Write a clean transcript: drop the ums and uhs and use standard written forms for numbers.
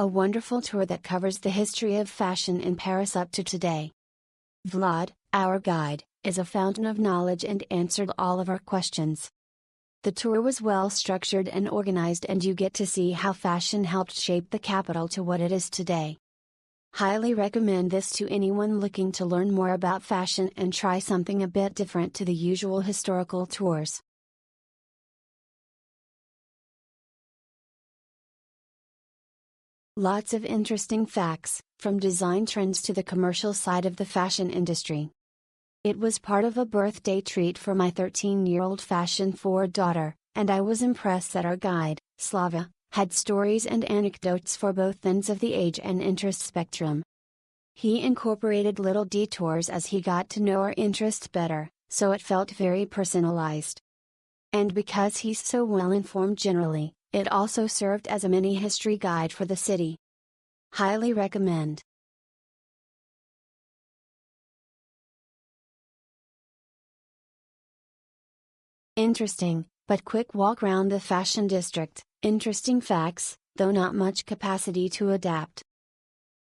a wonderful tour that covers the history of fashion in Paris up to today. Vlad, our guide, is a fountain of knowledge and answered all of our questions. The tour was well structured and organized, and you get to see how fashion helped shape the capital to what it is today. Highly recommend this to anyone looking to learn more about fashion and try something a bit different to the usual historical tours. Lots of interesting facts, from design trends to the commercial side of the fashion industry. It was part of a birthday treat for my 13-year-old fashion-forward daughter, and I was impressed that our guide, Slava, had stories and anecdotes for both ends of the age and interest spectrum. He incorporated little detours as he got to know our interests better, so it felt very personalized. And because he's so well informed generally, it also served as a mini history guide for the city. Highly recommend. Interesting, but quick walk round the fashion district. Interesting facts, though not much capacity to adapt.